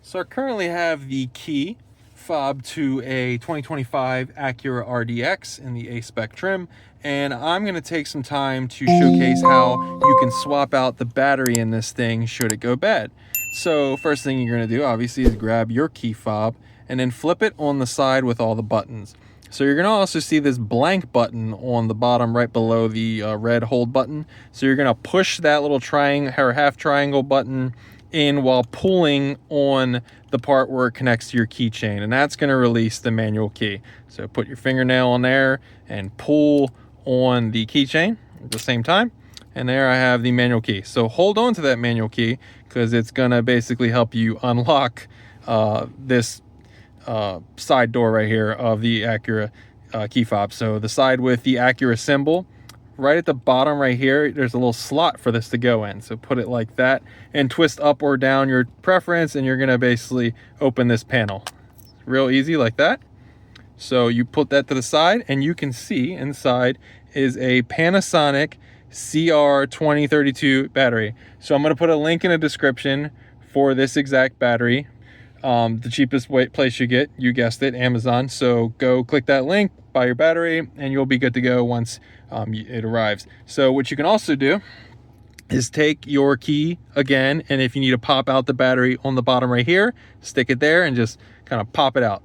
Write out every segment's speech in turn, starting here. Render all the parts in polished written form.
So I currently have the key fob to a 2025 Acura RDX in the A-Spec trim, and I'm going to take some time to showcase how you can swap out the battery in this thing should it go bad. So first thing you're going to do obviously is grab your key fob and then flip it on the side with all the buttons. So you're going to also see this blank button on the bottom right below the red hold button. So you're going to push that little triangle or half triangle button in while pulling on the part where it connects to your keychain, and that's going to release the manual key. So put your fingernail on there and pull on the keychain at the same time, and there I have the manual key. So hold on to that manual key because it's going to basically help you unlock this side door right here of the Acura key fob. So the side with the Acura symbol, right at the bottom right here, there's a little slot for this to go in. So put it like that and twist up or down your preference, and you're gonna basically open this panel. Real easy like that. So you put that to the side, and you can see inside is a Panasonic CR2032 battery. So I'm gonna put a link in the description for this exact battery. The cheapest place you guessed it, Amazon. So go click that link, buy your battery, and you'll be good to go once it arrives. So what you can also do is take your key again, and if you need to pop out the battery on the bottom right here, stick it there and just kind of pop it out.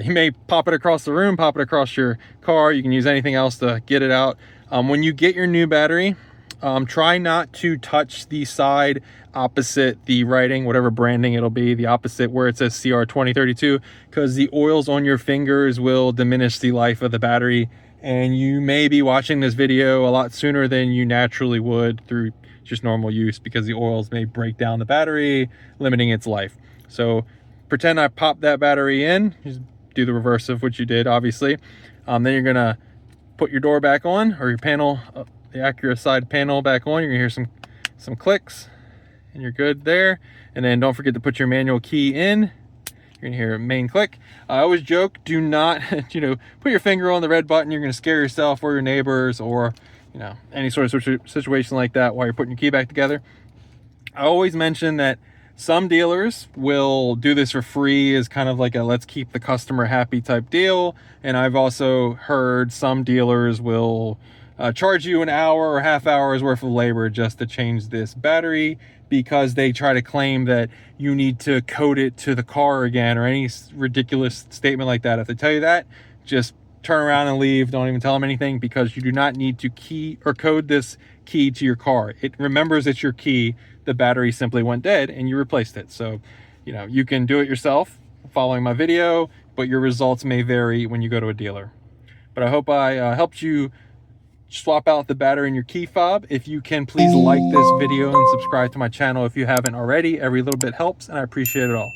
You may pop it across the room, pop it across your car. You can use anything else to get it out. When you get your new battery, try not to touch the side opposite the writing, whatever branding it'll be, the opposite where it says CR2032, because the oils on your fingers will diminish the life of the battery, and you may be watching this video a lot sooner than you naturally would through just normal use, because the oils may break down the battery, limiting its life. So pretend I popped that battery in, just do the reverse of what you did, obviously. Then you're gonna put your door back on, or your panel, the Acura side panel back on. You're gonna hear some clicks, and you're good there. And then don't forget to put your manual key in. You're gonna hear a main click. I always joke, do not put your finger on the red button. You're gonna scare yourself or your neighbors, or any sort of situation like that while you're putting your key back together. I always mention that some dealers will do this for free as kind of like a let's keep the customer happy type deal. And I've also heard some dealers will charge you an hour or half hour's worth of labor just to change this battery, because they try to claim that you need to code it to the car again, or any ridiculous statement like that. If they tell you that, just turn around and leave. Don't even tell them anything, because you do not need to key or code this key to your car. It remembers it's your key. The battery simply went dead and you replaced it. So you can do it yourself following my video, but your results may vary when you go to a dealer. But I hope I helped you swap out the battery in your key fob. If you can, please like this video and subscribe to my channel if you haven't already. Every little bit helps, and I appreciate it all.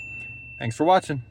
Thanks for watching.